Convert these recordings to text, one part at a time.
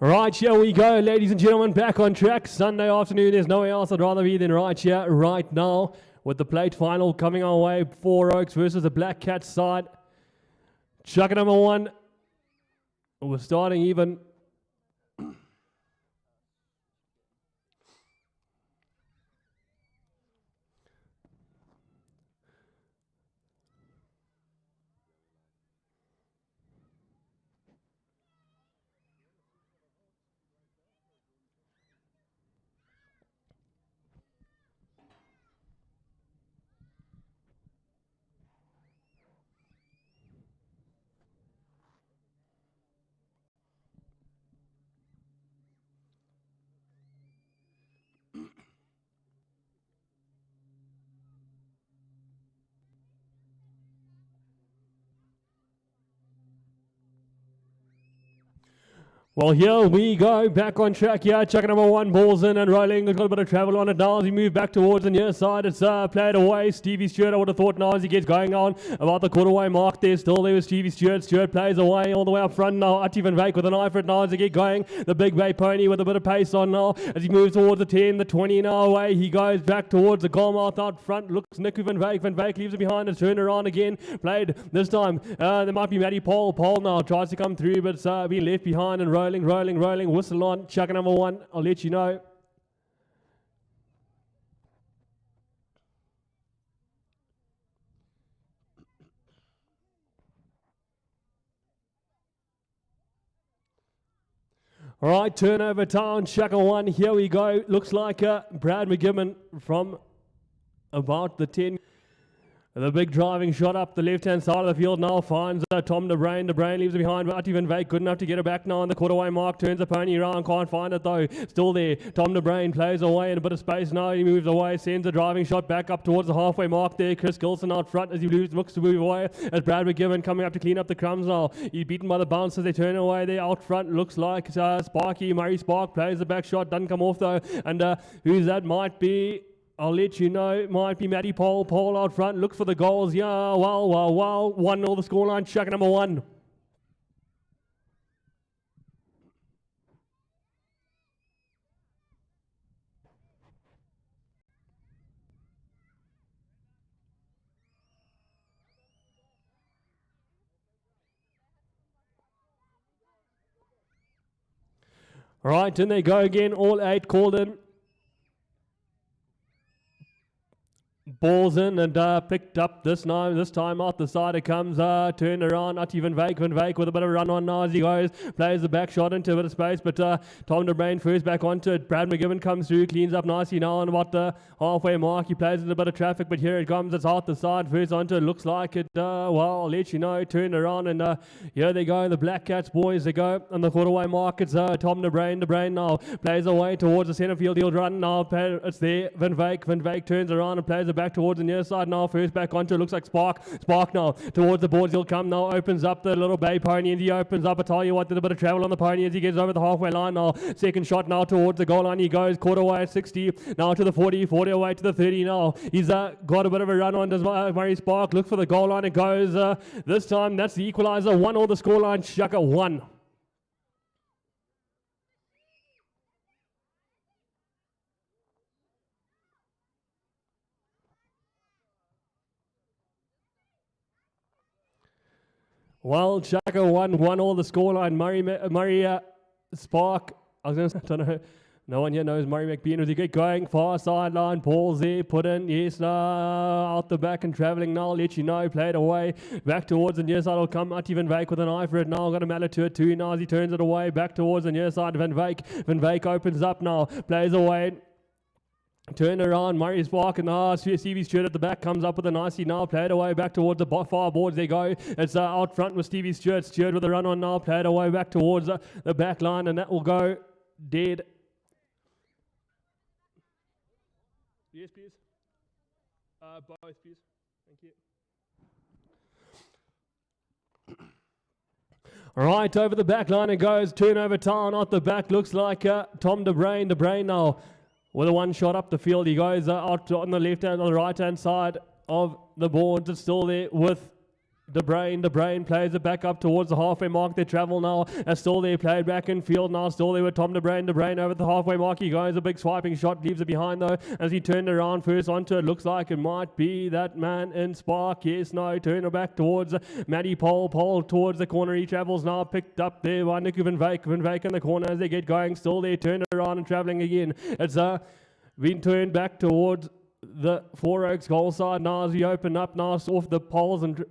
Right, here we go, ladies and gentlemen, back on track. Sunday afternoon, there's nowhere else I'd rather be than right here, right now, with the plate final coming our way. Four Oaks versus the Black Katz side. Chukka number one. We're starting even. Well, here we go, back on track here. Chukka number one, balls in and rolling. It's got a bit of travel on it now as we move back towards the near side. It's played away. Stevie Stewart, I would have thought now as he gets going on about the quarterway mark there. Still there with Stevie Stewart. Stewart plays away all the way up front now. Ati van Wyk with an eye for it now as they get going. The big bay pony with a bit of pace on now as he moves towards the 10, the 20 now away. He goes back towards the goal mouth out front. Looks Nicky van Wyk. Van Wyk leaves it behind and turn around again. Played this time. There might be Matty Polo. Paul now tries to come through, but it's being left behind and rolling. Whistle on, Chukka number one, I'll let you know. All right, turnover town, Chukka one, here we go. Looks like Brad McGibbon from about the 10. The big driving shot up the left-hand side of the field now finds Tom De Bruin. De Bruin leaves it behind, but Ati van Wyk good enough to get it back now on the quarterway mark. Turns the pony around, can't find it though. Still there. Tom De Bruin plays away in a bit of space now. He moves away, sends a driving shot back up towards the halfway mark there. Chris Gilson out front as he looks to move away. As Brad McGibbon coming up to clean up the crumbs now. He's beaten by the bounce as they turn away there out front. Looks like Sparky. Murray Spark plays the back shot, doesn't come off though. And who's that? Might be... I'll let you know. Might be Matty Paul. Paul out front. Looks for the goals. Yeah, well. 1-0 the scoreline. Chukka number one. All right, in they go again. All 8 called in. Balls in and picked up this time out the side it comes, turned around, Ati van Wyk with a bit of a run on now as he goes, plays the back shot into a bit of space, but Tom De Bruin first back onto it. Brad McGibbon comes through, cleans up nicely now on about the halfway mark. He plays in a bit of traffic, but here it comes, it's out the side, first onto it, looks like it, well, I'll let you know, turned around and here they go, the Black Katz boys, they go on the quarterway mark. It's Tom De Bruin now, plays away towards the centre field, he'll run now, it's there, Van Wyk turns around and plays it back towards the near side now, first back onto it, looks like Spark now, towards the boards he'll come now, opens up the little bay pony and he opens up, I tell you what, did a bit of travel on the pony as he gets over the halfway line now, second shot now towards the goal line, he goes, quarter away at 60, now to the 40 away to the 30 now, he's got a bit of a run on, does Murray Spark, look for the goal line, it goes, this time that's the equaliser, 1-0 the scoreline, Chukka 1. Well, Chukka 1-1 the scoreline. Murray Spark. I was going to say, I don't know. No one here knows Murray McBean. As he get going, far sideline, balls there, put in, yes, out the back and travelling now, let you know, played away, back towards the near side will come, Ati van Wyk with an eye for it now, got a mallet to it too, now as he turns it away, back towards the near side, Van Wyk opens up now, plays away, turn around, Murray Spark and Stevie Stewart at the back comes up with a nicey now, played away back towards the far boards they go. It's out front with Stevie Stewart. Stewart with a run on now, played away back towards the back line and that will go dead. Yes, please. Both, please. Thank you. All right, over the back line it goes. Turnover town out the back. Looks like Tom De Bruin now. With a one shot up the field, he goes out on the left hand, on the right hand side of the boards. It's still there with The brain plays it back up towards the halfway mark. They travel now. Still they played back in field now. Still they with Tom De Brain over the halfway mark. He goes a big swiping shot, leaves it behind though. As he turned around first onto it, looks like it might be that man in Spark. Yes, no, turn her back towards Matty Pole towards the corner. He travels now, picked up there by Nick Van Wyk in the corner as they get going. Still they turn around and traveling again. It's been turned back towards the Four Oaks goal side now as we open up now off the poles and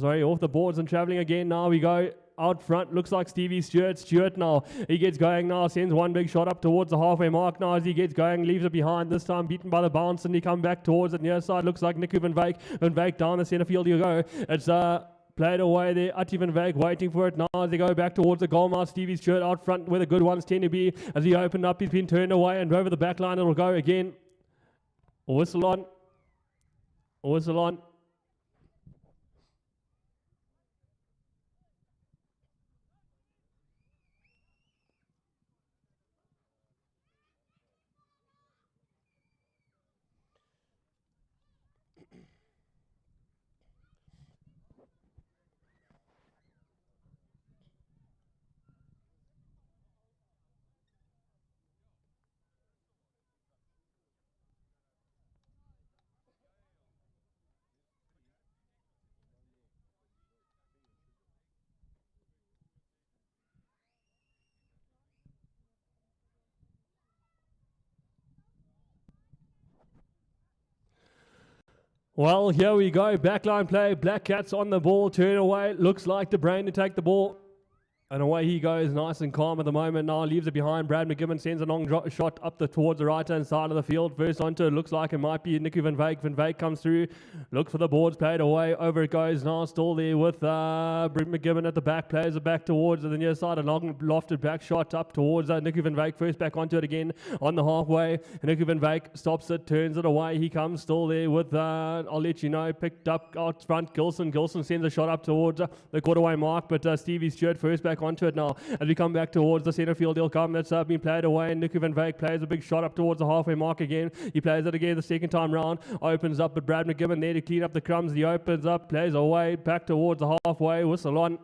off the boards and travelling again. Now we go out front. Looks like Stevie Stewart now. He gets going now. Sends one big shot up towards the halfway mark now as he gets going. Leaves it behind. This time beaten by the bounce and he come back towards it near side. Looks like Nick Van Wyk. Van Wyk down the centre field you go. It's played away there. Attie Van Wyk waiting for it now as they go back towards the goal mouth. Stevie Stewart out front where the good ones tend to be. As he opened up, he's been turned away and over the back line it'll go again. Whistle on. Whistle on. Well, here we go. Backline play. Black Cats on the ball. Turn away. Looks like the brain to take the ball. And away he goes, nice and calm at the moment. Now leaves it behind. Brad McGibbon sends a long shot up towards the right-hand side of the field. First onto it, looks like it might be Nicky Van Wyk. Van Wyk comes through. Look for the boards, played away. Over it goes now, still there with Brent McGibbon at the back. Plays it back towards the near side. A long lofted back shot up towards Nicky Van Wyk. First back onto it again on the halfway. Nicky Van Wyk stops it, turns it away. He comes still there with, I'll let you know, picked up out front. Gilson sends a shot up towards the quarterway mark. But Stevie Stewart first back onto it now. As we come back towards the centre field, he'll come. That's been played away. Nicky Van Wyk plays a big shot up towards the halfway mark again. He plays it again the second time round. Opens up, but Brad McGibbon there to clean up the crumbs. He opens up, plays away, back towards the halfway. Whistle on.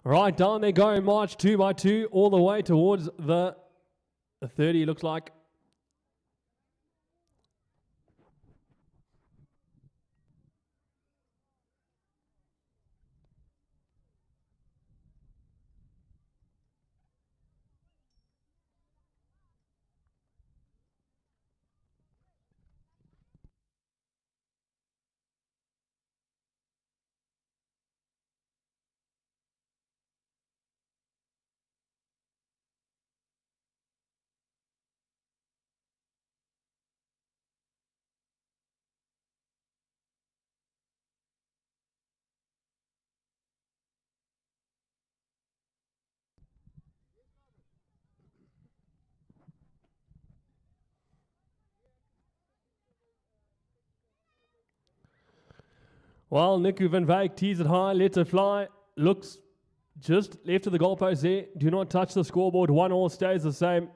Right, down they go, march 2 by 2, all the way towards the 30, looks like. Well, Nicky Van Wyk tees it high, lets it fly, looks just left of the goalpost there. Do not touch the scoreboard. 1-1 stays the same.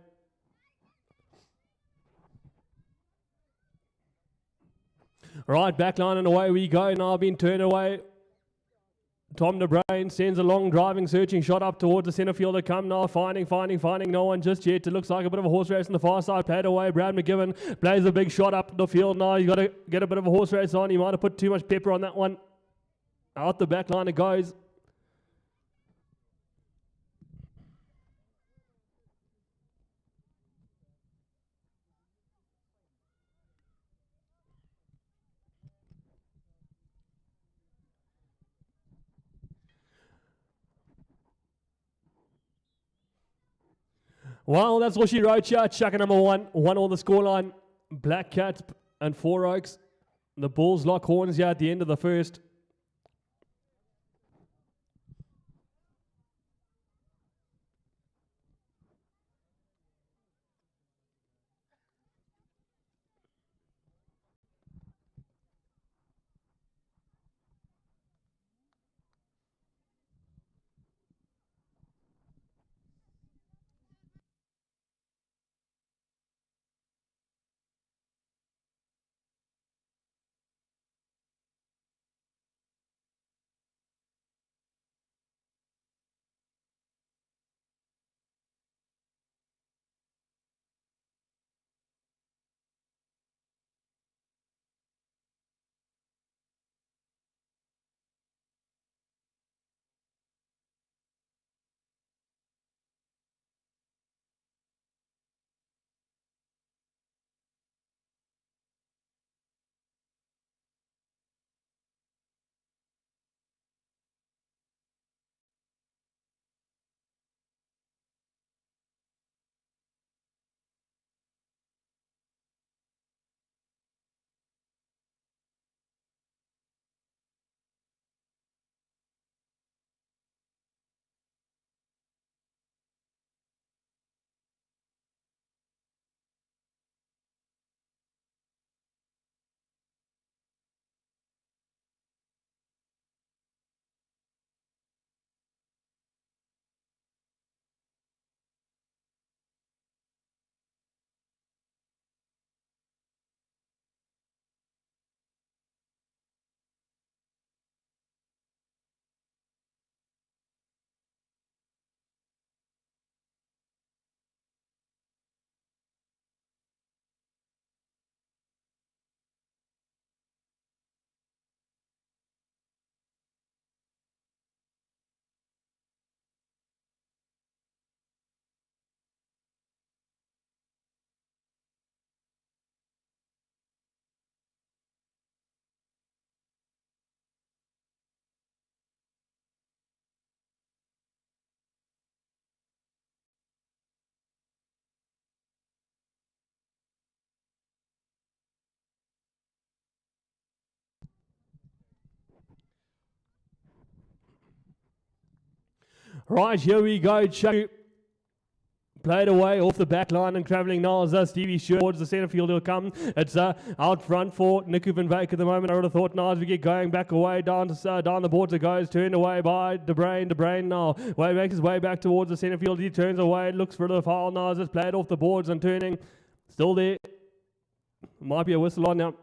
Right, back line and away we go. Now being turned away. Tom De Brain sends a long driving, searching shot up towards the centre fielder. Come now, finding no one just yet. It looks like a bit of a horse race on the far side. Played away. Brad McGibbon plays a big shot up the field now. He's got to get a bit of a horse race on. He might have put too much pepper on that one. Out the back line it goes. Well, that's all she wrote here. Chukka number 1. 1-1 the scoreline. Black Cats and Four Oaks. The Bulls lock horns here at the end of the first. Right, here we go. Chukka played away off the back line and travelling now as Stevie Short towards the centre field will come. It's out front for Niku van Wyk at the moment. I would have thought now as we get going back away down the boards it goes, turned away by De Bruyne now. Way makes his way back towards the centre field. He turns away, looks for the foul now as it's played off the boards and turning. Still there. Might be a whistle on now.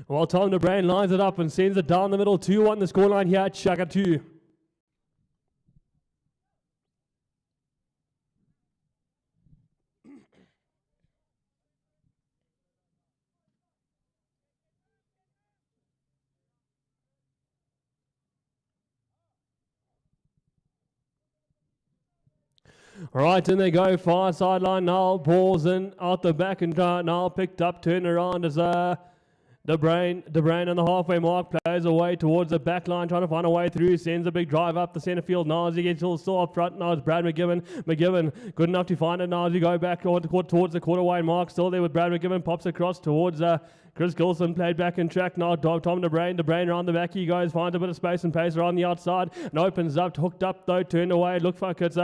Well, Tom De Bruyne lines it up and sends it down the middle. 2-1 the scoreline here at Chukka 2. Right, in they go, far sideline now, balls in, out the back and now picked up, turn around as De Bruyne on the halfway mark, plays away towards the back line, trying to find a way through, sends a big drive up the centre field. Now as he gets still up front, now it's Brad McGibbon. McGibbon, good enough to find it now as we go back towards the quarter-wide mark. Still there with Brad McGibbon, pops across towards Chris Gilson, played back in track now. Tom De Bruyne around the back he goes, finds a bit of space and pace around the outside, and opens up, hooked up though, turned away. Looks like it's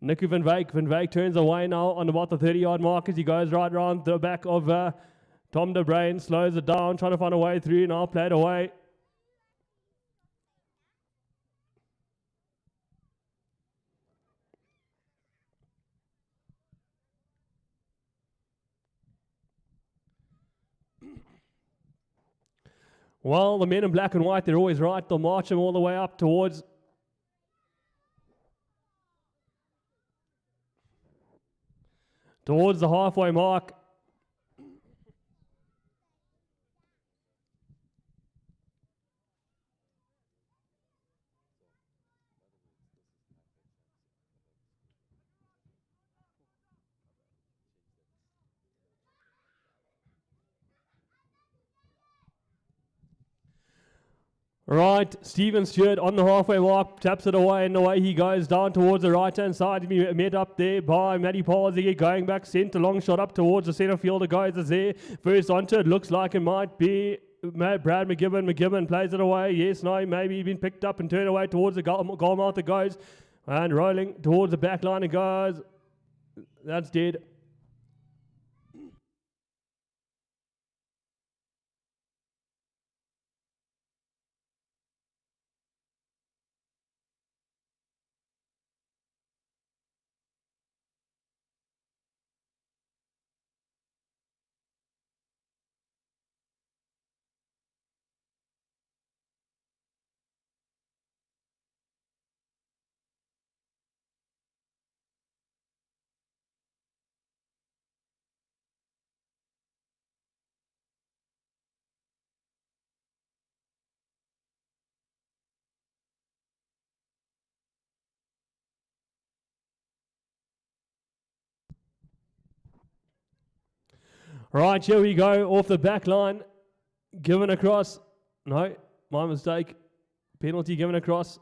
Nicky Van Wyk. Van Wyk turns away now on about the 30-yard mark as he goes right round the back of Tom De Bruyne, slows it down, trying to find a way through, now played away. Well, the men in black and white, they're always right. They'll march him all the way up towards the halfway mark. Right, Stephen Stewart on the halfway mark, taps it away, and away he goes down towards the right-hand side. Met up there by Matty Parsy, going back centre, long shot up towards the centre fielder. Guys is there, first onto it, looks like it might be Brad McGibbon. McGibbon plays it away, yes, no, maybe he's been picked up and turned away towards the goal mouth. It goes, and rolling towards the back line it goes. That's dead. Right, here we go, off the back line, given across. No, my mistake. Penalty given across.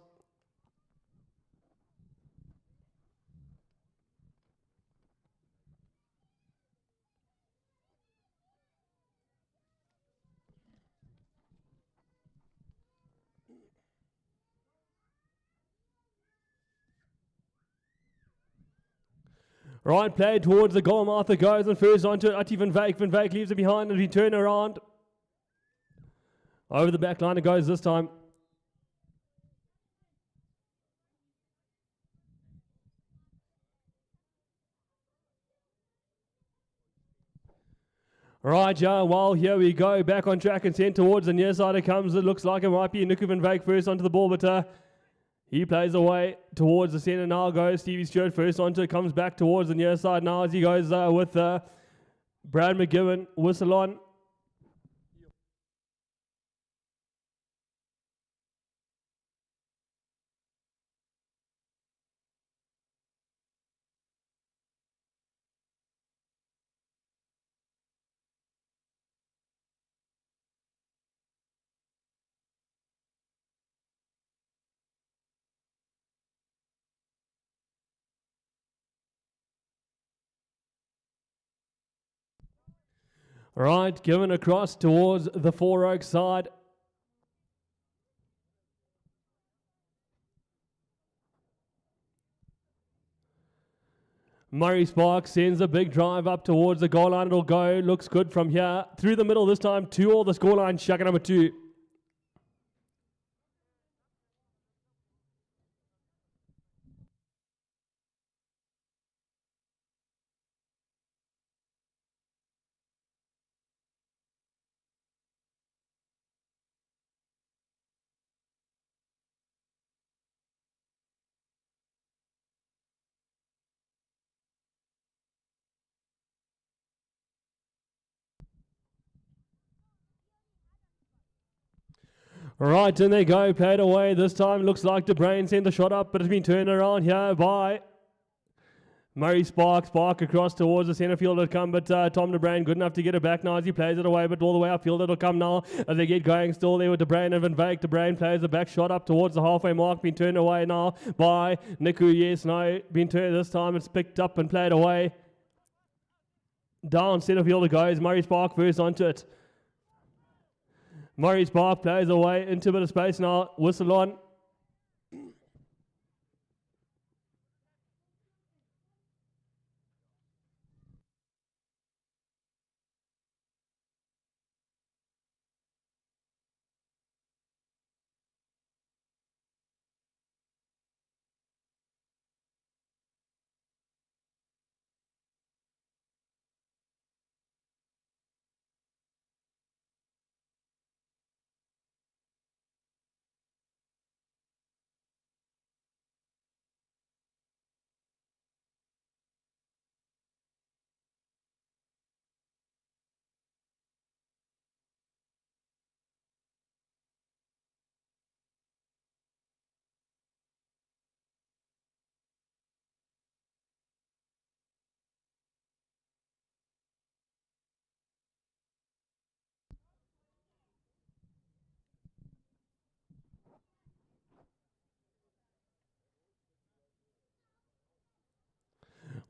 Right, play towards the goal. Martha goes and first onto it. Ati Van Wyk. Van Wyk leaves it behind and he turn around. Over the back line it goes this time. Right, yeah, well, here we go. Back on track and sent towards the near side it comes. It looks like it might be Nicky Van Wyk first onto the ball, but he plays away towards the centre now. Goes Stevie Stewart first onto it. Comes back towards the near side now as he goes with Brad McGibbon. Whistle on. Right, given across towards the Four Oaks side. Murray Sparks sends a big drive up towards the goal line. It'll go. Looks good from here. Through the middle this time. 2-all the scoreline. Chukka number 2. Right, and they go, played away. This time looks like De Bruyne sent the shot up, but it's been turned around here by Murray Spark across towards the centre field. It'll come, but Tom De Bruyn good enough to get it back now as he plays it away, but all the way upfield it'll come now as they get going. Still there with De Bruyn and Van Wyk. De Bruyn plays the back shot up towards the halfway mark, being turned away now by Niku. Yes, no, been turned this time. It's picked up and played away. Down centre field it goes. Murray Spark first onto it. Murray Spark plays away into a bit of space now. Whistle on.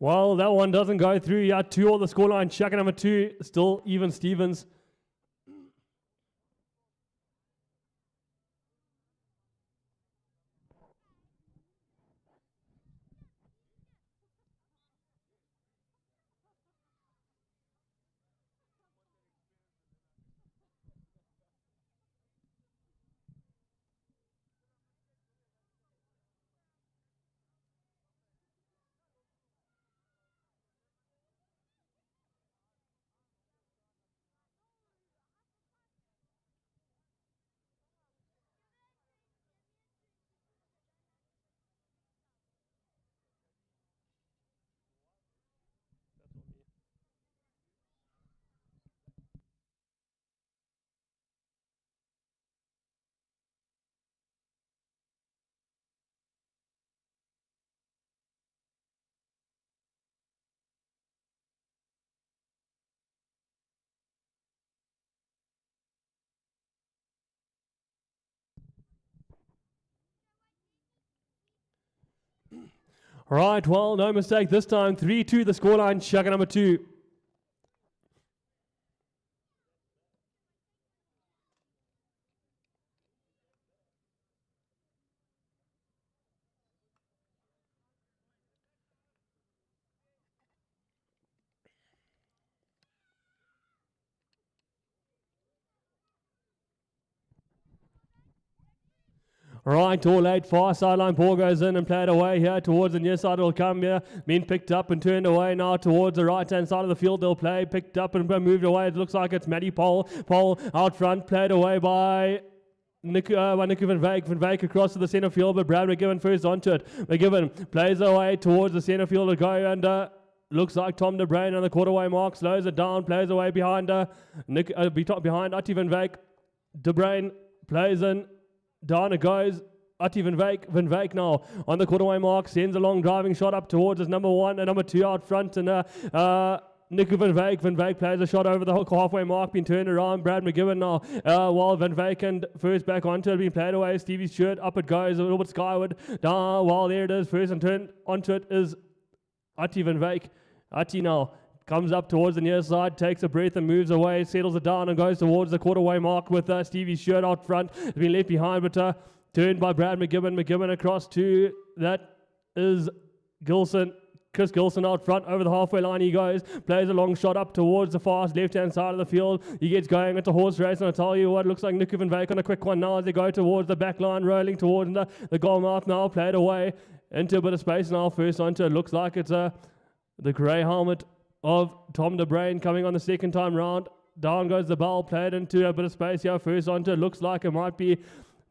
Well, that one doesn't go through yet. 2 on the scoreline. Chukka number 2, still even Stevens. Right, well, no mistake this time. 3-2 the scoreline. Chukka number 2. Right, all late, far sideline ball goes in and played away here towards the near side. Will come here, been picked up and turned away now towards the right hand side of the field. They'll play, picked up and moved away. It looks like it's Matty Pole. Pole out front, played away by Niku Van Wyk. Van Wyk across to the centre field, but Brad McGibbon first onto it. McGibbon plays away towards the centre field to go, and looks like Tom De Bruyn on the quarterway mark, slows it down, plays away behind behind Ati Van Wyk. De Bruyn plays in. Down it goes. Ati Van Wyk now on the quarterway mark, sends a long driving shot up towards his number 1 and number 2 out front, and Niku Van Wyk. Van Wyk plays a shot over the halfway mark, being turned around. Brad McGibbon now, while Van Wyk and first back onto it, being played away. Stevie's shirt, up it goes, a little bit skyward. Down, while there it is, first and turned onto it is Ati Van Wyk. Ati now comes up towards the near side, takes a breath and moves away, settles it down and goes towards the quarterway mark with Stevie's shirt out front. It's been left behind, but turned by Brad McGibbon. McGibbon across to, that is Gilson. Chris Gilson out front over the halfway line he goes, plays a long shot up towards the fast left-hand side of the field. He gets going. It's a horse race, and I tell you what, looks like Niku Van Wyk on a quick one now as they go towards the back line, rolling towards the goal mouth now, played away into a bit of space now. First onto it, looks like it's the grey helmet of Tom De Bruyn coming on the second time round. Down goes the ball, played into a bit of space here. First onto it, looks like it might be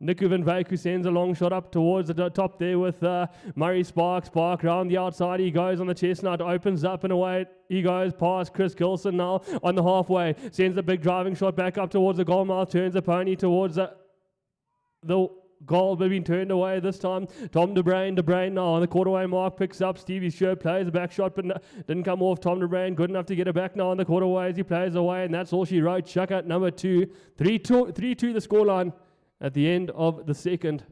Niku Van Wyk, who sends a long shot up towards the top there with Murray Spark. Spark round the outside. He goes on the chestnut, opens up and away. He goes past Chris Gilson now on the halfway. Sends a big driving shot back up towards the goal mouth. Turns the pony towards the goal, but been turned away this time. Tom De Bruin now on the quarterway mark, picks up Stevie's shirt, plays a back shot, but didn't come off. Tom De Bruin good enough to get it back now on the quarterway as he plays away, and that's all she wrote. Chukka number 2, 3-2 the scoreline at the end of the second.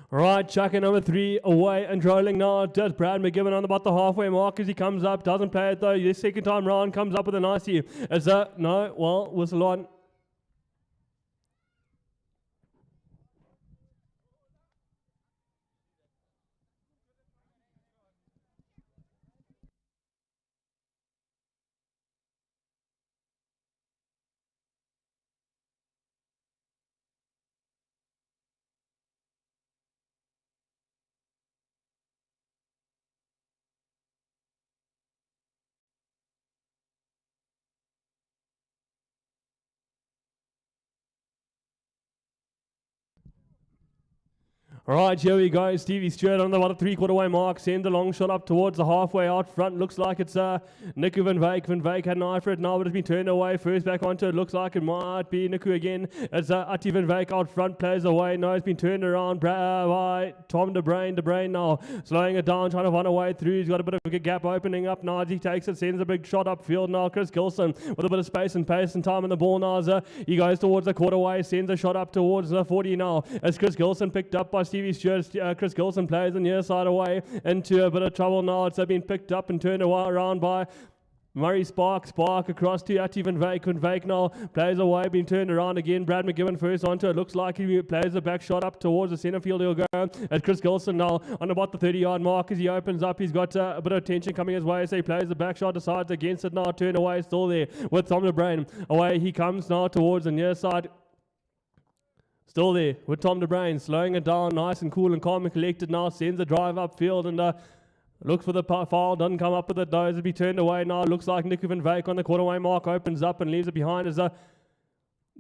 Right, Chukka number 3 away and trolling now. Does Brad McGibbon on about the halfway mark as he comes up. Doesn't play it though. The second time round comes up with a nicey. Is that no? Well, whistle on. All right, here we go. Stevie Stewart on the about a three-quarter-way mark. Sends a long shot up towards the halfway out front. Looks like it's Niku Van Wyk. Van Wyk had an eye for it now, but it's been turned away. First back onto it. Looks like it might be Niku again. It's Ati Van Wyk out front. Plays away. No, it's been turned around by Tom De Bruin. De Bruin now slowing it down, trying to run away through. He's got a bit of a gap opening up now as he takes it. Sends a big shot upfield now. Chris Gilson with a bit of space and pace and time in the ball now. He goes towards the quarterway. Sends a shot up towards the 40 now. As Chris Gilson picked up by Stevie Stewart. Chris Gilson plays on the near side away into a bit of trouble now. It's been picked up and turned around by Murray Spark across to Ati Van Wyk now plays away, being turned around again. Brad McGibbon first onto it. Looks like he plays a back shot up towards the centre field. He'll go at Chris Gilson now on about the 30-yard mark as he opens up. He's got a bit of tension coming his way, so he plays the back shot, decides against it now. Turn away, still there with Tom DeBrain. Away he comes now towards the near side. Still there with Tom DeBrain, slowing it down, nice and cool and calm and collected now. Sends a drive upfield and looks for the foul, doesn't come up with it, though, as it be turned away now. Looks like Nick Van Wyk on the quarterway mark, opens up and leaves it behind as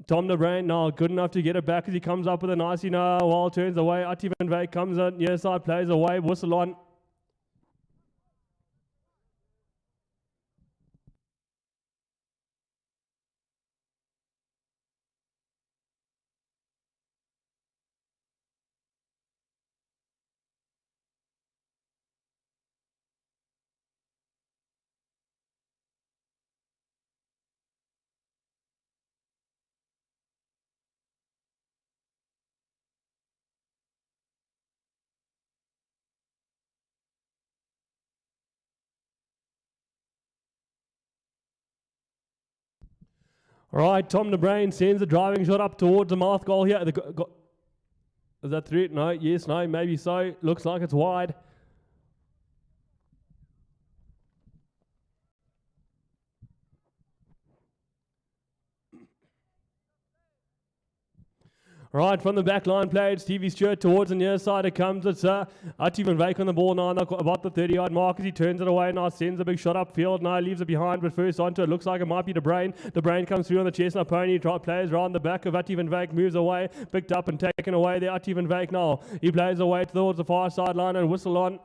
Tom DeBrain now good enough to get it back as he comes up with a nice, while turns away. Ati Van Wyk comes in, near side, plays away, whistle on. Right, Tom DeBrain sends a driving shot up towards the mouth goal here. Is that through? No, yes, no, maybe so. Looks like it's wide. Right, from the back line played, Stevie Stewart towards the near side. It comes. It's Ati Van Wyk on the ball now, about the 30-yard mark as he turns it away now, sends a big shot upfield. Now leaves it behind, but first onto it. Looks like it might be DeBrain. DeBrain comes through on the chestnut pony, plays around the back of Ati Van Wyk, moves away, picked up and taken away there. Ati Van Wyk now. He plays away towards the far sideline and whistle on.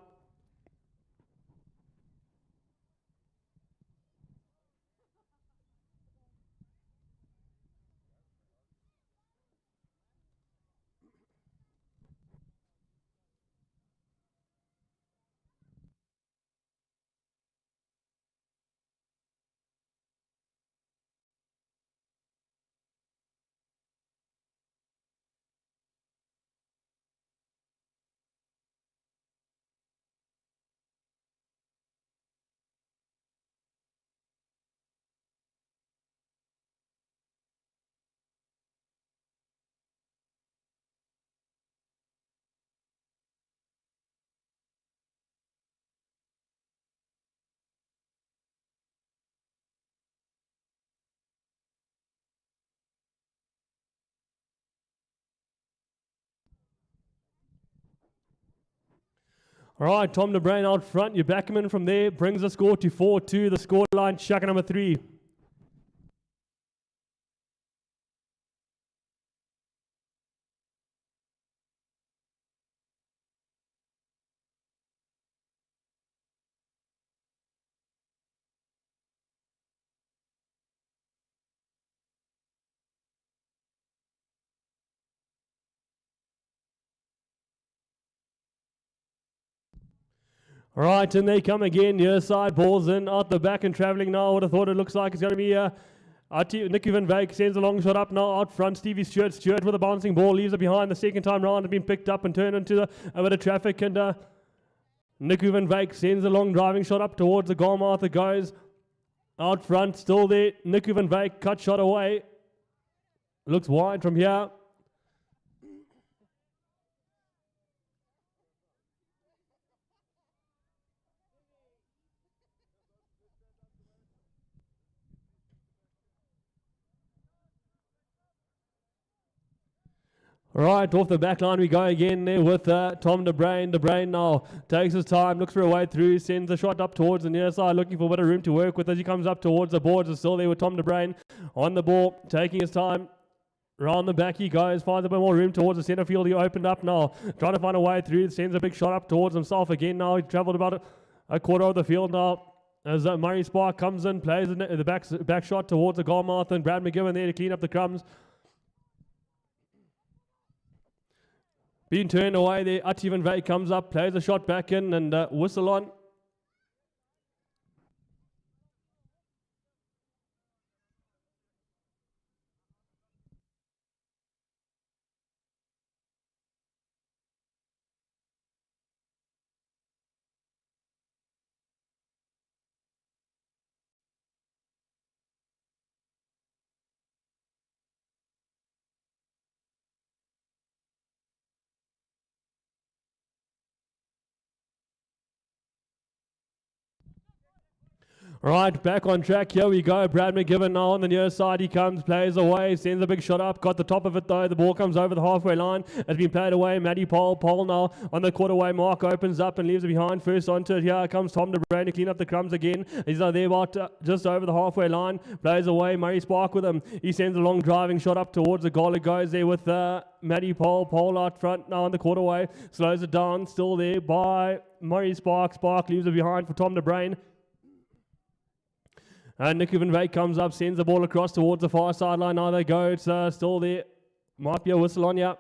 All right, Tom DeBrain out front. You back him in from there. Brings the score to 4-2. The scoreline, Chukka number 3. All right, and they come again. Near side, balls in, out the back and travelling now. I would have thought it looks like it's going to be Nicky Van Wyk sends a long shot up now out front. Stevie Stewart with a bouncing ball, leaves it behind. The second time round has been picked up and turned into a bit of traffic. And Nicky Van Wyk sends a long driving shot up towards the goal mouth. It goes out front, still there. Nicky Van Wyk cut shot away. Looks wide from here. Right, off the back line we go again there with Tom DeBrain. DeBrain now takes his time, looks for a way through, sends a shot up towards the near side, looking for a bit of room to work with as he comes up towards the boards. It's still there with Tom DeBrain on the ball, taking his time. Round the back he goes, finds a bit more room towards the centre field. He opened up now, trying to find a way through, sends a big shot up towards himself again now. He travelled about a quarter of the field now. As Murray Spark comes in, plays the back shot towards the goal mouth, and Brad McGibbon there to clean up the crumbs. Being turned away there, Ati Van Wyk comes up, plays a shot back in, and whistle on. Right, back on track. Here we go. Brad McGibbon now on the near side. He comes, plays away, sends a big shot up. Got the top of it though. The ball comes over the halfway line. Has been played away. Matty Pole. Pole now on the quarterway mark. Opens up and leaves it behind. First onto it. Here comes Tom DeBrain to clean up the crumbs again. He's now there about just over the halfway line. Plays away. Murray Spark with him. He sends a long driving shot up towards the goal. It goes there with Matty Pole. Pole out front now on the quarterway. Slows it down. Still there by Murray Spark. Spark leaves it behind for Tom DeBrain. And Nick Van Wyk comes up, sends the ball across towards the far sideline. Now they go. It's still there. Might be a whistle on ya.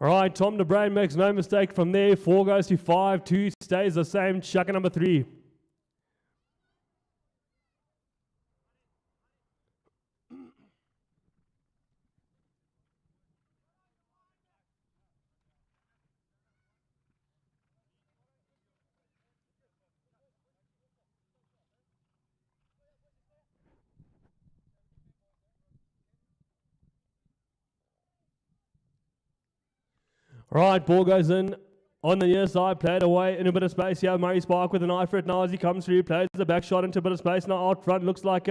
All right, Tom DeBrain makes no mistake from there. 4 goes to 5, 2 stays the same. Chukka number 3. Right, ball goes in on the near side, played away in a bit of space here. Murray Spark with an eye for it now as he comes through, plays the back shot into a bit of space now out front. Looks like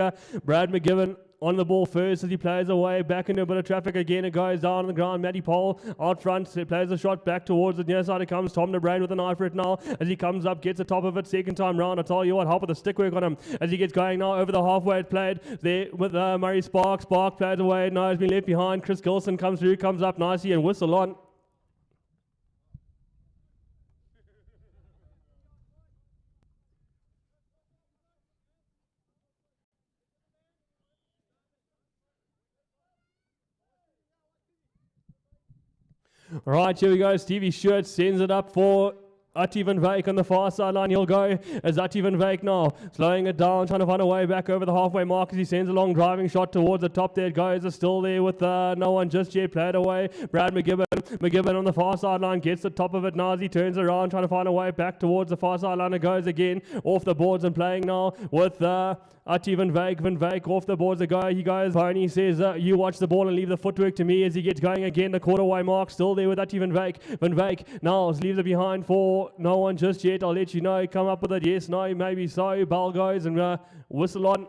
Brad McGibbon on the ball first as he plays away, back into a bit of traffic again. It goes down on the ground. Matty Pole out front, he plays a shot back towards the near side. It comes Tom DeBrain with an eye for it now as he comes up, gets the top of it, second time round. I tell you what, help with the stick work on him as he gets going now over the halfway. It played there with Murray Spark. Spark plays away, now he's been left behind. Chris Gilson comes through, comes up nicely and whistle on. All right, here we go. Stevie Stewart sends it up for Ati Van Wyk on the far sideline. He'll go as Ati Van Wyk now, slowing it down, trying to find a way back over the halfway mark as he sends a long driving shot towards the top. There it goes. It's still there with no one just yet. Played away. Brad McGibbon on the far sideline gets the top of it now as he turns around, trying to find a way back towards the far sideline. It goes again off the boards and playing now with Ati Van Wyk. Van Wyk off the boards. He goes. Pony says, you watch the ball and leave the footwork to me as he gets going again. The quarterway mark still there with Ati Van Wyk. Van Wyk now leaves it behind for no one just yet. I'll let you know. Come up with it. Yes, no, maybe so. Bell goes and whistle on.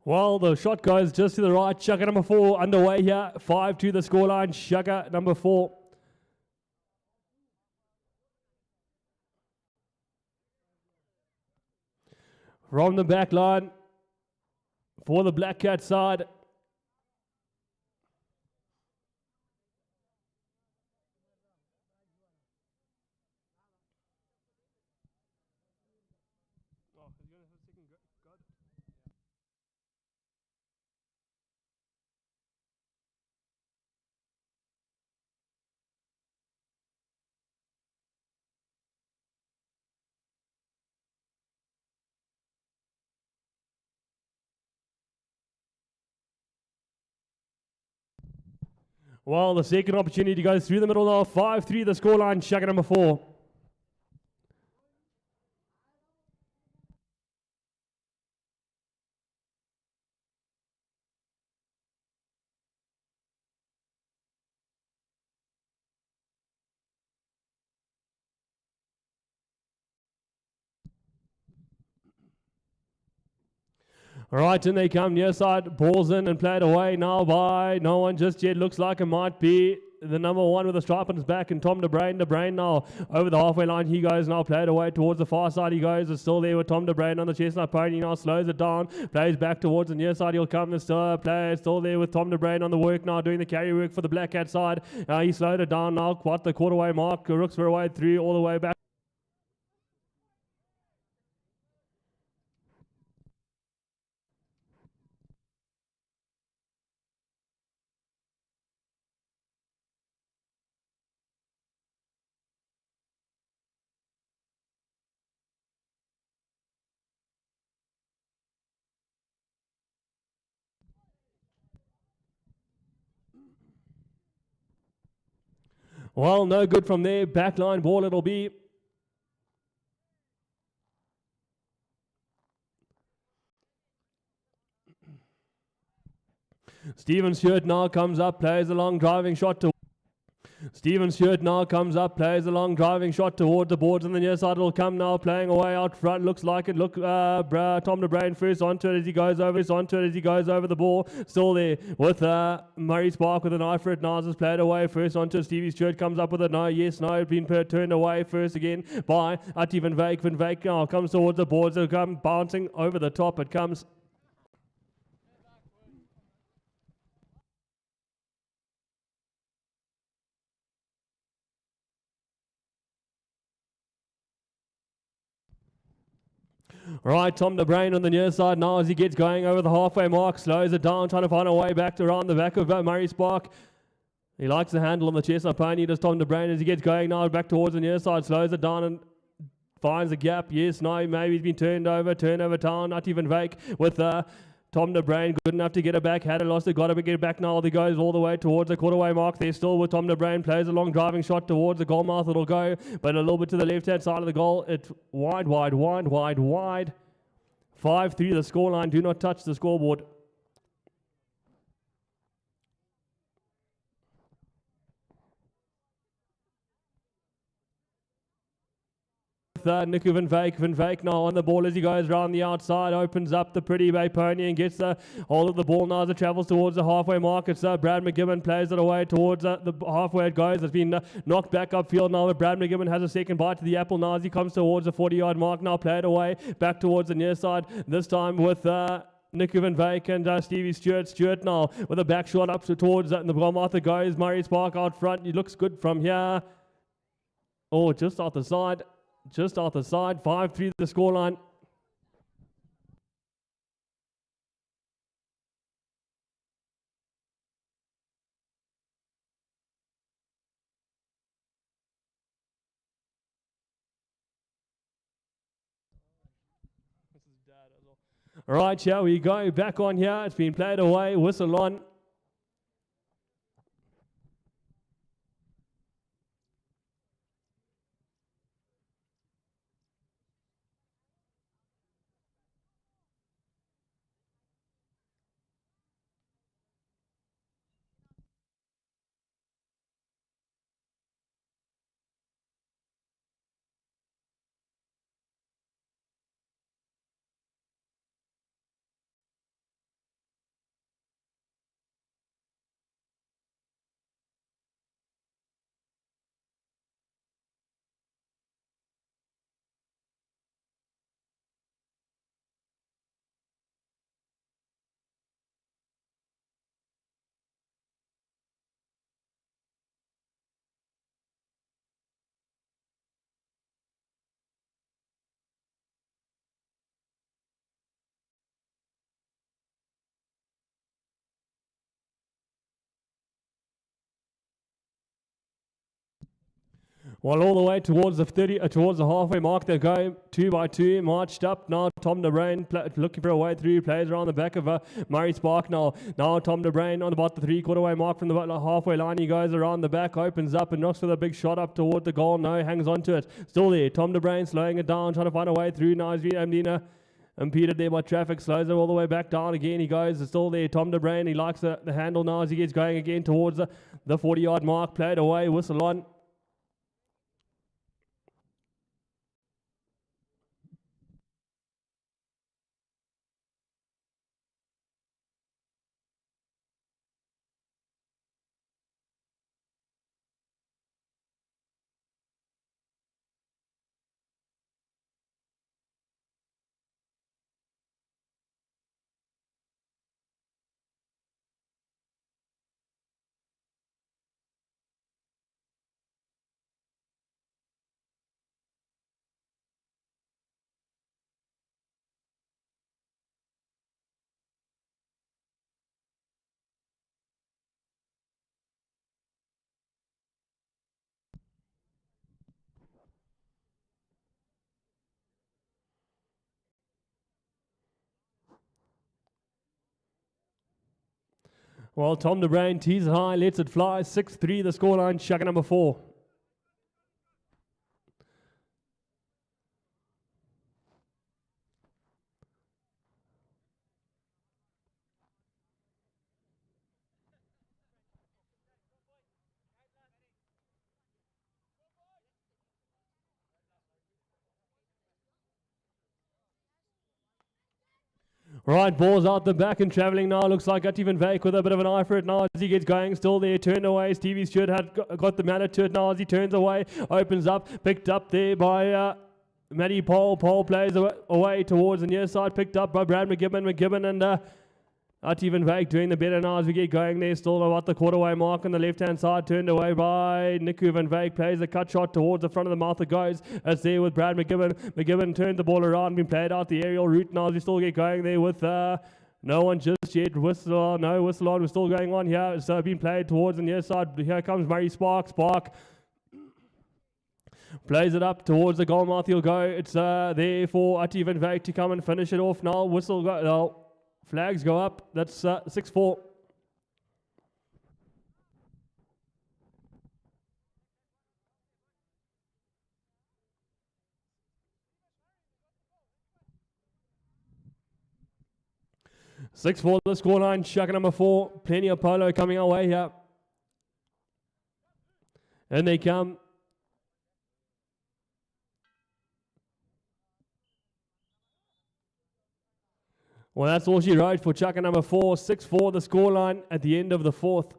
Well, the shot goes just to the right. Chukka number 4 underway here. 5 to the scoreline. Chukka number 4. From the back line for the Black Cat side. Well, the second opportunity goes through the middle now. 5-3 the scoreline. Chukka number 4. All right, in they come near side. Ball's in and played away now by no one just yet. Looks like it might be the number 1 with a stripe on his back, and Tom De Bruin. De Bruin now over the halfway line. He goes now, played away towards the far side. He goes, it's still there with Tom De Bruin on the chestnut pony. Now slows it down, plays back towards the near side. He'll come and still there with Tom De Bruin on the work now, doing the carry work for the Black Cat side. He slowed it down now, quite the quarterway mark. Rooks for a way through all the way back. Well, no good from there. Backline ball it'll be. Steven Stewart now comes up, plays a long driving shot to Steven Stewart now comes up, plays a long driving shot towards the boards on the near side. It'll come now, playing away out front. Looks like it. Tom De Bruin first onto it as he goes over. The ball. Still there with Murray Spark with an eye for it. Nas has played away first onto Stevie Stewart. Comes up with it. No, been turned away first again by Ati Van Wyk. Van Wyk now comes towards the boards. It'll come bouncing over the top. It comes. Right, Tom De Bruin on the near side now as he gets going over the halfway mark. Slows it down, trying to find a way back to around the back of Murray Spark. He likes the handle on the chestnut pony, does Tom De Bruin as he gets going now back towards the near side. Slows it down and finds a gap. Yes, no, maybe he's been turned over town. Not even Wyk with Tom De Bruin, good enough to get it back. Had it lost it, got to get it back now. He goes all the way towards the quarterway mark. They're still with Tom De Bruin. Plays a long driving shot towards the goal mouth. It'll go, but a little bit to the left-hand side of the goal. It's wide. 5-3 the scoreline. Do not touch the scoreboard. Nico Van Wyk now on the ball as he goes around the outside, opens up the Pretty Bay pony and gets the hold of the ball now as it travels towards the halfway mark. It's Brad McGibbon plays it away towards the halfway it goes. It's been knocked back upfield now, but Brad McGibbon has a second bite to the apple now as he comes towards the 40-yard mark now, played away back towards the near side, this time with Nico Van Wyk and Stevie Stewart. Stewart now with a back shot up towards the goal mouth. It goes Murray Spark out front. He looks good from here. Oh, just off the side. 5-3 the scoreline. All right, shall we go back on here? It's been played away, whistle on. Well, all the way towards the towards the halfway mark, they go 2 by 2, marched up. Now Tom De Bruin looking for a way through, plays around the back of Murray Spark. Now Tom De Bruin on about the 3/4 way mark from the halfway line. He goes around the back, opens up and knocks with a big shot up toward the goal. No, hangs on to it. Still there. Tom De Bruin slowing it down, trying to find a way through. Now he's been impeded there by traffic, slows it all the way back down again. He goes, it's still there. Tom De Bruin, he likes the handle now as he gets going again towards the 40-yard mark. Played away, whistle on. Well, Tom De Bruin tees high, lets it fly. 6-3 the scoreline, Chukka number 4. Right, ball's out the back and travelling now. Looks like Ati Van Wyk with a bit of an eye for it now as he gets going. Still there, turned away. Stevie Stewart had got the matter to it now as he turns away. Opens up, picked up there by Matty Pole. Pole plays away towards the near side. Picked up by Brad McGibbon and Ati Van Wyk doing the better now as we get going there. Still about the quarterway mark on the left-hand side. Turned away by Niku Van Wyk. Plays a cut shot towards the front of the mouth. It goes. It's there with Brad McGibbon. McGibbon turned the ball around. Been played out the aerial route now as we still get going there with no one just yet. Whistle on. We're still going on here. It's been played towards the near side. Here comes Murray Spark. Spark plays it up towards the goal mouth. He'll go. It's there for Ati Van Wyk to come and finish it off now. Whistle go. No. Flags go up. That's 6-4. The scoreline. Chukka number 4. Plenty of Polo coming our way here. And they come. Well, that's all she wrote for Chukka number 4. 6-4 the scoreline at the end of the 4th.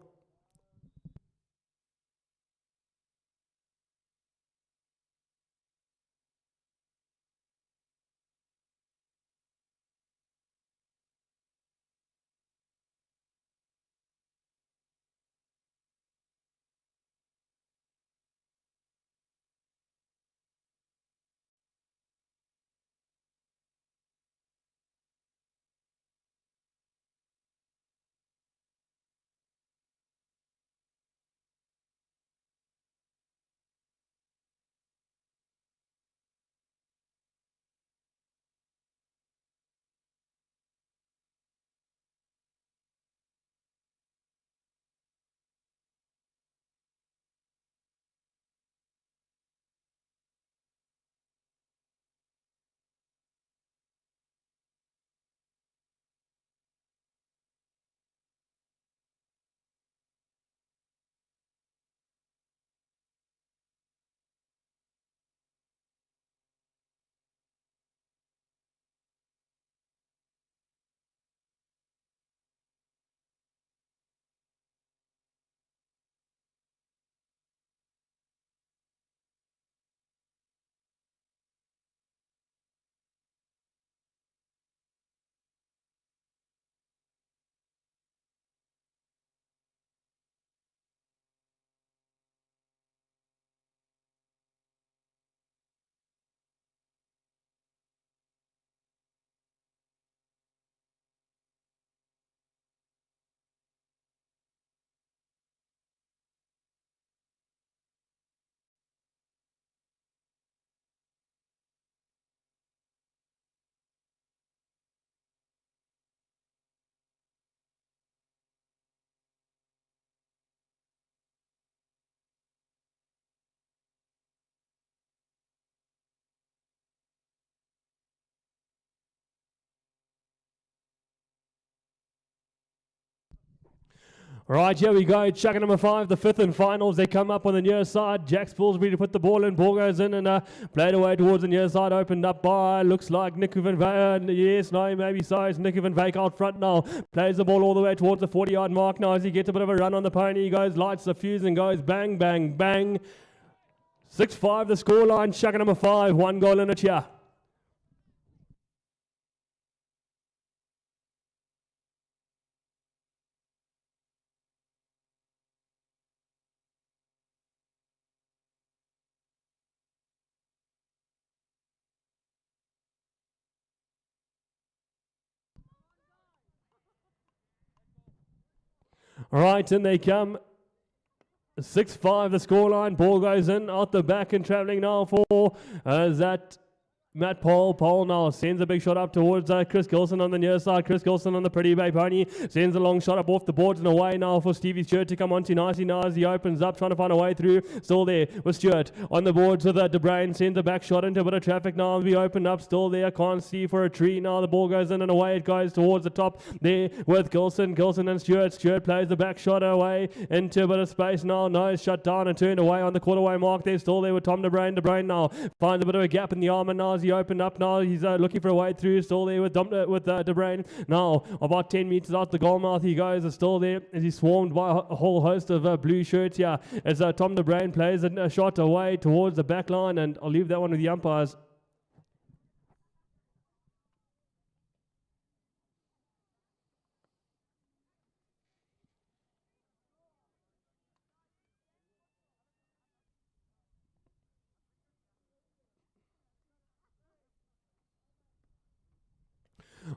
Right, here we go. Chukka number 5, the fifth and finals. They come up on the near side. Jack Spilsbury to put the ball in. Ball goes in and played away towards the near side. Opened up by, looks like Nick Van Wyk. Yes, no, maybe so. It's Nick Van Wyk out front now. Plays the ball all the way towards the 40-yard mark now as he gets a bit of a run on the pony. He goes, lights the fuse and goes bang, bang, bang. 6-5 the scoreline. Chukka number 5, 1 goal in a cheer. All right, in they come. 6-5 the scoreline. Ball goes in, out the back and travelling now for that Matt Polo now sends a big shot up towards Chris Gilson on the near side. Chris Gilson on the Pretty Bay pony sends a long shot up off the boards and away now for Stevie Stewart to come onto nicely now as he opens up, trying to find a way through. Still there with Stewart on the boards with De Bruin, sends a back shot into a bit of traffic now. We open up, still there, can't see for a tree now. The ball goes in and away it goes towards the top there with Gilson and Stewart. Stewart plays the back shot away into a bit of space now. Nose shut down and turned away on the quarterway mark. They're still there with Tom De Bruin. De Bruin now finds a bit of a gap in the armour now as he opened up now. He's looking for a way through. Still there with De Bruin. Now about 10 metres out the goal mouth he goes. Is still there as he's swarmed by a whole host of blue shirts here. As Tom De Bruin plays a shot away towards the back line, and I'll leave that one with the umpires.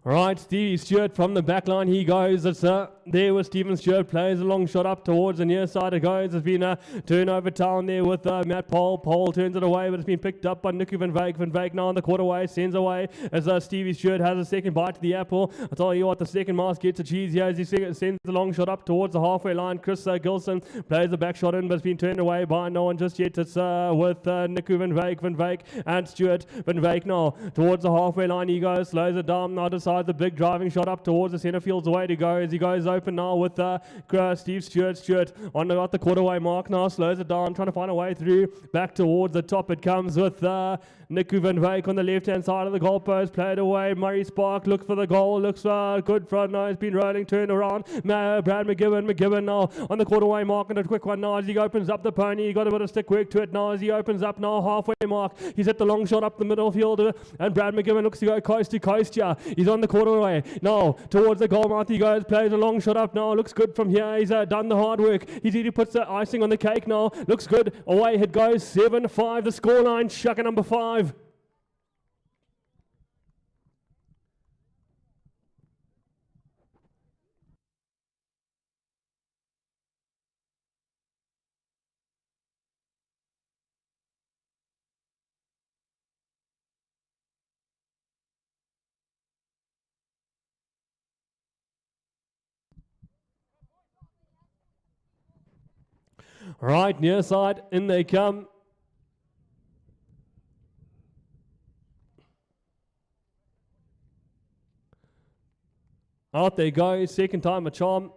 Right, Stevie Stewart from the back line, he goes. It's there with Stephen Stewart, plays a long shot up towards the near side. It goes. It's been a turnover town there with Matt Pole. Pole turns it away, but it's been picked up by Nicky Van Wyk. Van Wyk now on the quarterway, sends away as Stevie Stewart has a second bite to the apple. I'll tell you what, the second mask gets a cheese here as he sends the long shot up towards the halfway line. Chris Gilson plays the back shot in, but it's been turned away by no one just yet. It's with Nicky Van Wyk and Stewart. Van Wyk now towards the halfway line. He goes, slows it down now, decides the big driving shot up towards the centre field's way to go as he goes open now with Steve Stewart. Stewart on the quarterway mark now, slows it down, trying to find a way through back towards the top. It comes with Nicky Van Wyk on the left hand side of the goalpost, played away. Murray Spark looks for the goal, looks good front now. He's been rolling, turned around. Brad McGibbon now on the quarterway mark, and a quick one now as he opens up the pony. He got a bit of stick work to it now as he opens up now halfway mark. He's hit the long shot up the middle field, and Brad McGibbon looks to go coast to coast here. He's on the quarterway now towards the goal mouth. He goes, plays a long shot up now. Looks good from here. He's done the hard work. He's really puts the icing on the cake now. Looks good. Away it goes. 7-5 the scoreline. Chukka number 5. Right, near side, in they come. Out they go, second time a charm.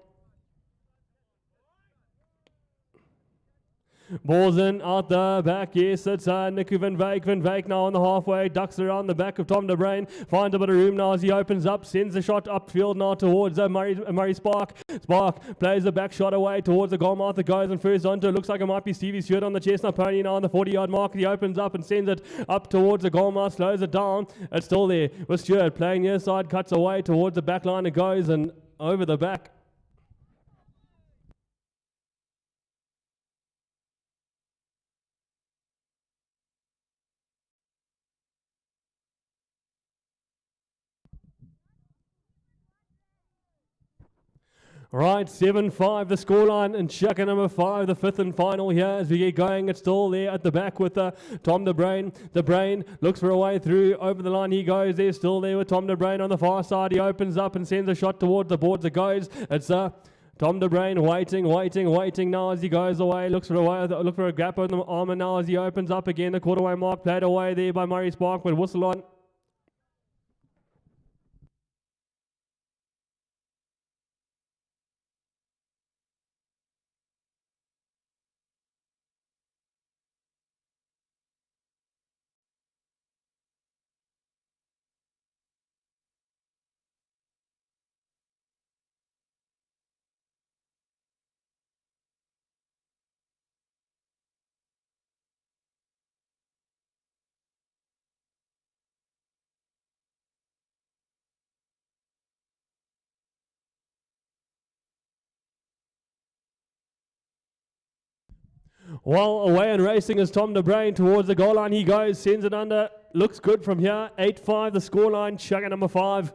Ball's in, out the back, yes, it's Nicky Van Wyk. Van Wyk now on the halfway, ducks around the back of Tom De Bruin, finds a bit of room now as he opens up, sends a shot upfield now towards Murray Spark. Spark plays the back shot away towards the goal mouth. It goes and first onto, it looks like it might be Stevie Stewart on the chestnut pony now on the 40-yard mark. He opens up and sends it up towards the goal mouth, slows it down. It's still there with Stewart playing near side, cuts away towards the back line. It goes and over the back. Right, 7-5 the scoreline, and Chukka number 5, the fifth and final here as we get going. It's still there at the back with Tom De Bruin. De Bruin looks for a way through, over the line he goes. They're still there with Tom De Bruin on the far side. He opens up and sends a shot towards the boards. It goes. It's Tom De Bruin waiting now as he goes away. Looks for a gap on the armour now as he opens up again. The quarterway mark played away there by Murray Spark, but whistle on. Well, away and racing is Tom De Bruin. Towards the goal line he goes, sends it under. Looks good from here. 8-5 the scoreline. Chukka number 5.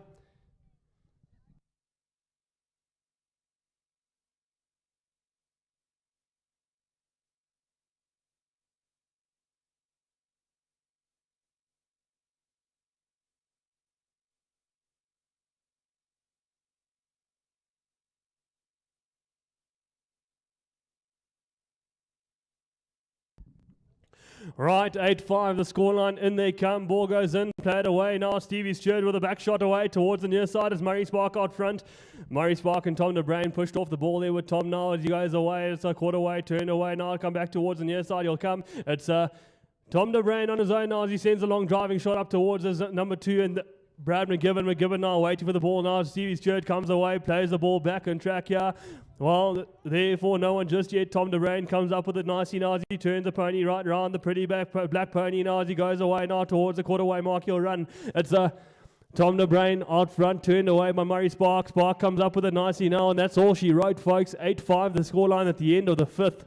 Right, 8-5 the scoreline. In they come. Ball goes in. Played away. Now Stevie Stewart with a back shot away towards the near side as Murray Spark out front. Murray Spark and Tom De Bruin pushed off the ball there with Tom now as he goes away. It's a quarter away, turn away. Now come back towards the near side. He'll come. It's Tom De Bruin on his own now as he sends a long driving shot up towards his number 2 and Brad McGibbon now waiting for the ball now. Stevie Stewart comes away, plays the ball back on track here. Well, therefore no one just yet. Tom De Bruin comes up with it nicely now as he turns the pony right around the pretty black pony now as he goes away now towards the quarter way mark. He'll run. It's Tom De Bruin out front, turned away by Murray Spark. Spark comes up with it nicely now, and that's all she wrote, folks. 8-5 the scoreline at the end of the 5th.